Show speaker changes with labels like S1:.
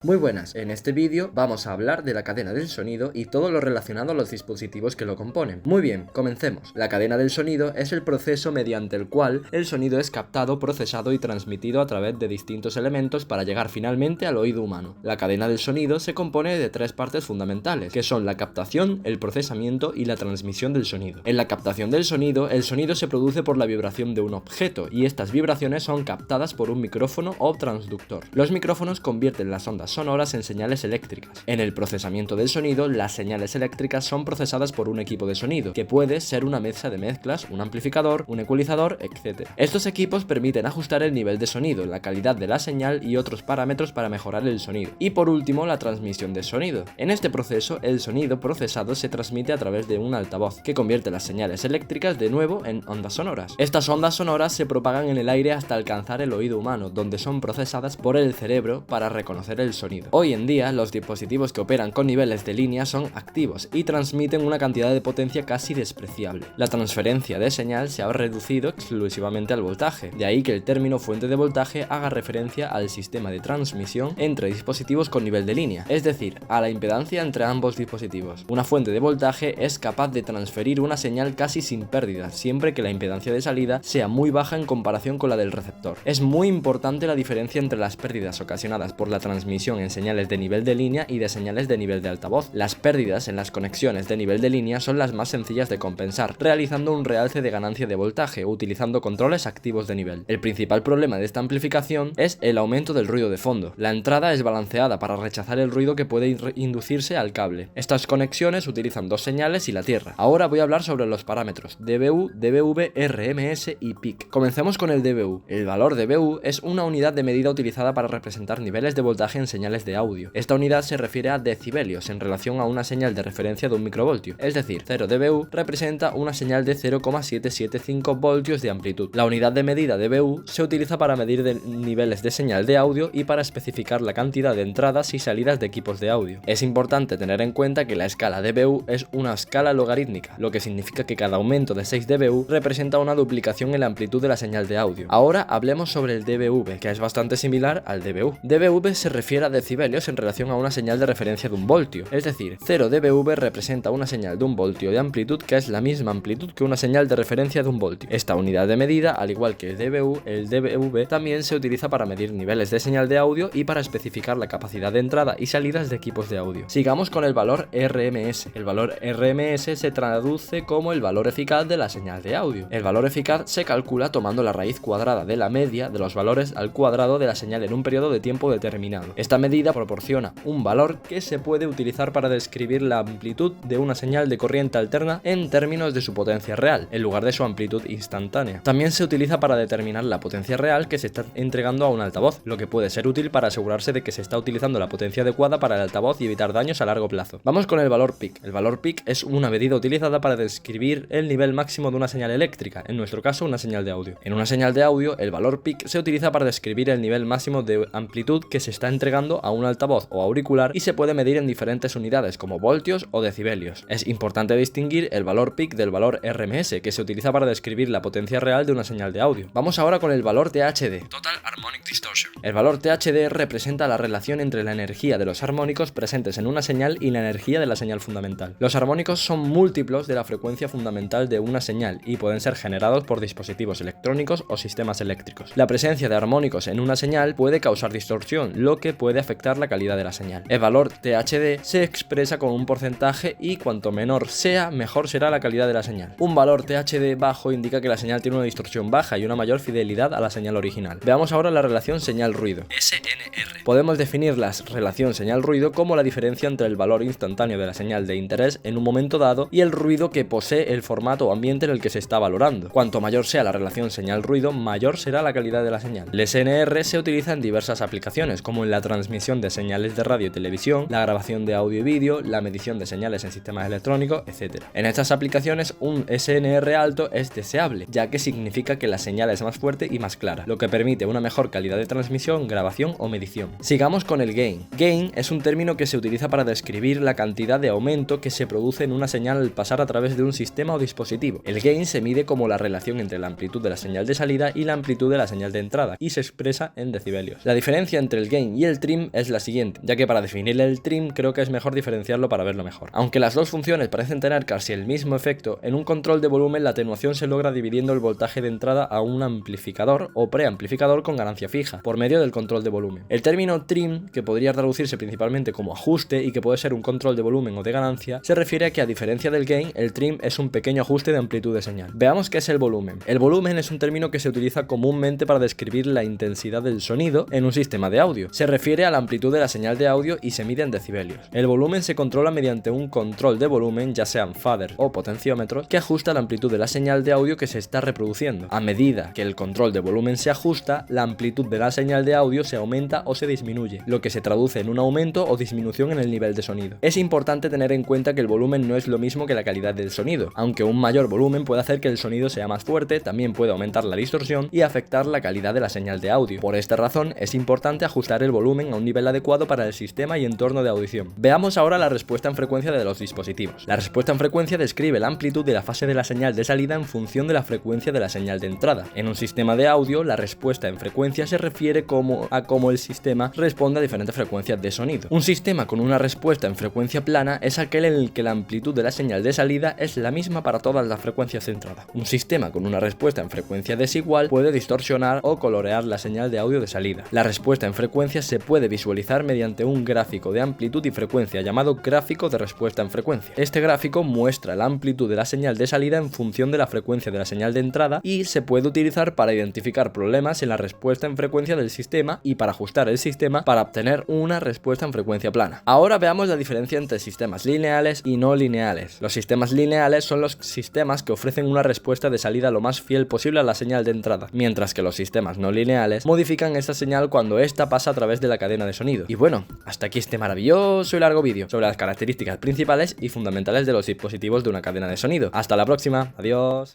S1: Muy buenas, en este vídeo vamos a hablar de la cadena del sonido y todo lo relacionado a los dispositivos que lo componen. Muy bien, comencemos. La cadena del sonido es el proceso mediante el cual el sonido es captado, procesado y transmitido a través de distintos elementos para llegar finalmente al oído humano. La cadena del sonido se compone de tres partes fundamentales, que son la captación, el procesamiento y la transmisión del sonido. En la captación del sonido, el sonido se produce por la vibración de un objeto y estas vibraciones son captadas por un micrófono o transductor. Los micrófonos convierten las ondas sonoras en señales eléctricas. En el procesamiento del sonido, las señales eléctricas son procesadas por un equipo de sonido, que puede ser una mesa de mezclas, un amplificador, un ecualizador, etc. Estos equipos permiten ajustar el nivel de sonido, la calidad de la señal y otros parámetros para mejorar el sonido. Y por último, la transmisión del sonido. En este proceso, el sonido procesado se transmite a través de un altavoz, que convierte las señales eléctricas de nuevo en ondas sonoras. Estas ondas sonoras se propagan en el aire hasta alcanzar el oído humano, donde son procesadas por el cerebro para reconocer el sonido. Hoy en día, los dispositivos que operan con niveles de línea son activos y transmiten una cantidad de potencia casi despreciable. La transferencia de señal se ha reducido exclusivamente al voltaje, de ahí que el término fuente de voltaje haga referencia al sistema de transmisión entre dispositivos con nivel de línea, es decir, a la impedancia entre ambos dispositivos. Una fuente de voltaje es capaz de transferir una señal casi sin pérdidas, siempre que la impedancia de salida sea muy baja en comparación con la del receptor. Es muy importante la diferencia entre las pérdidas ocasionadas por la transmisión en señales de nivel de línea y de señales de nivel de altavoz. Las pérdidas en las conexiones de nivel de línea son las más sencillas de compensar, realizando un realce de ganancia de voltaje utilizando controles activos de nivel. El principal problema de esta amplificación es el aumento del ruido de fondo. La entrada es balanceada para rechazar el ruido que puede inducirse al cable. Estas conexiones utilizan dos señales y la tierra. Ahora voy a hablar sobre los parámetros dBu, dBV, RMS y PIC. Comencemos con el dBu. El valor dBu es una unidad de medida utilizada para representar niveles de voltaje en señales de audio. Esta unidad se refiere a decibelios en relación a una señal de referencia de un microvoltio, es decir, 0 dBu representa una señal de 0,775 voltios de amplitud. La unidad de medida dBu se utiliza para medir niveles de señal de audio y para especificar la cantidad de entradas y salidas de equipos de audio. Es importante tener en cuenta que la escala dBu es una escala logarítmica, lo que significa que cada aumento de 6 dBu representa una duplicación en la amplitud de la señal de audio. Ahora hablemos sobre el dBV, que es bastante similar al dBu. dBV se refiere a decibelios en relación a una señal de referencia de un voltio, es decir, 0 dBV representa una señal de un voltio de amplitud que es la misma amplitud que una señal de referencia de un voltio. Esta unidad de medida, al igual que el dBV también se utiliza para medir niveles de señal de audio y para especificar la capacidad de entrada y salidas de equipos de audio. Sigamos con el valor RMS. El valor RMS se traduce como el valor eficaz de la señal de audio. El valor eficaz se calcula tomando la raíz cuadrada de la media de los valores al cuadrado de la señal en un periodo de tiempo determinado. Esta medida proporciona un valor que se puede utilizar para describir la amplitud de una señal de corriente alterna en términos de su potencia real, en lugar de su amplitud instantánea. También se utiliza para determinar la potencia real que se está entregando a un altavoz, lo que puede ser útil para asegurarse de que se está utilizando la potencia adecuada para el altavoz y evitar daños a largo plazo. Vamos con el valor PIC. El valor PIC es una medida utilizada para describir el nivel máximo de una señal eléctrica, en nuestro caso una señal de audio. En una señal de audio, el valor PIC se utiliza para describir el nivel máximo de amplitud que se está entregando a un altavoz o auricular y se puede medir en diferentes unidades como voltios o decibelios. Es importante distinguir el valor PIC del valor RMS, que se utiliza para describir la potencia real de una señal de audio. Vamos ahora con el valor THD. Total Harmonic Distortion. El valor THD representa la relación entre la energía de los armónicos presentes en una señal y la energía de la señal fundamental. Los armónicos son múltiplos de la frecuencia fundamental de una señal y pueden ser generados por dispositivos electrónicos o sistemas eléctricos. La presencia de armónicos en una señal puede causar distorsión, lo que puede afectar la calidad de la señal. El valor THD se expresa con un porcentaje y cuanto menor sea, mejor será la calidad de la señal. Un valor THD bajo indica que la señal tiene una distorsión baja y una mayor fidelidad a la señal original. Veamos ahora la relación señal-ruido. SNR. Podemos definir la relación señal-ruido como la diferencia entre el valor instantáneo de la señal de interés en un momento dado y el ruido que posee el formato o ambiente en el que se está valorando. Cuanto mayor sea la relación señal-ruido, mayor será la calidad de la señal. El SNR se utiliza en diversas aplicaciones, como en la transmisión de señales de radio y televisión, la grabación de audio y vídeo, la medición de señales en sistemas electrónicos, etc. En estas aplicaciones, un SNR alto es deseable, ya que significa que la señal es más fuerte y más clara, lo que permite una mejor calidad de transmisión, grabación o medición. Sigamos con el gain. Gain es un término que se utiliza para describir la cantidad de aumento que se produce en una señal al pasar a través de un sistema o dispositivo. El gain se mide como la relación entre la amplitud de la señal de salida y la amplitud de la señal de entrada, y se expresa en decibelios. La diferencia entre el gain y el trim es la siguiente, ya que para definir el trim creo que es mejor diferenciarlo para verlo mejor. Aunque las dos funciones parecen tener casi el mismo efecto, en un control de volumen la atenuación se logra dividiendo el voltaje de entrada a un amplificador o preamplificador con ganancia fija, por medio del control de volumen. El término trim, que podría traducirse principalmente como ajuste y que puede ser un control de volumen o de ganancia, se refiere a que a diferencia del gain, el trim es un pequeño ajuste de amplitud de señal. Veamos qué es el volumen. El volumen es un término que se utiliza comúnmente para describir la intensidad del sonido en un sistema de audio. Se refiere a la amplitud de la señal de audio y se mide en decibelios. El volumen se controla mediante un control de volumen, ya sean faders o potenciómetros, que ajusta la amplitud de la señal de audio que se está reproduciendo. A medida que el control de volumen se ajusta, la amplitud de la señal de audio se aumenta o se disminuye, lo que se traduce en un aumento o disminución en el nivel de sonido. Es importante tener en cuenta que el volumen no es lo mismo que la calidad del sonido. Aunque un mayor volumen puede hacer que el sonido sea más fuerte, también puede aumentar la distorsión y afectar la calidad de la señal de audio. Por esta razón, es importante ajustar el volumen a un nivel adecuado para el sistema y entorno de audición. Veamos ahora la respuesta en frecuencia de los dispositivos. La respuesta en frecuencia describe la amplitud de la fase de la señal de salida en función de la frecuencia de la señal de entrada. En un sistema de audio, la respuesta en frecuencia se refiere a cómo el sistema responde a diferentes frecuencias de sonido. Un sistema con una respuesta en frecuencia plana es aquel en el que la amplitud de la señal de salida es la misma para todas las frecuencias de entrada. Un sistema con una respuesta en frecuencia desigual puede distorsionar o colorear la señal de audio de salida. La respuesta en frecuencia se puede visualizar mediante un gráfico de amplitud y frecuencia llamado gráfico de respuesta en frecuencia. Este gráfico muestra la amplitud de la señal de salida en función de la frecuencia de la señal de entrada y se puede utilizar para identificar problemas en la respuesta en frecuencia del sistema y para ajustar el sistema para obtener una respuesta en frecuencia plana. Ahora veamos la diferencia entre sistemas lineales y no lineales. Los sistemas lineales son los sistemas que ofrecen una respuesta de salida lo más fiel posible a la señal de entrada, mientras que los sistemas no lineales modifican esta señal cuando ésta pasa a través de la cadena de sonido. Y bueno, hasta aquí este maravilloso y largo vídeo sobre las características principales y fundamentales de los dispositivos de una cadena de sonido. Hasta la próxima, adiós.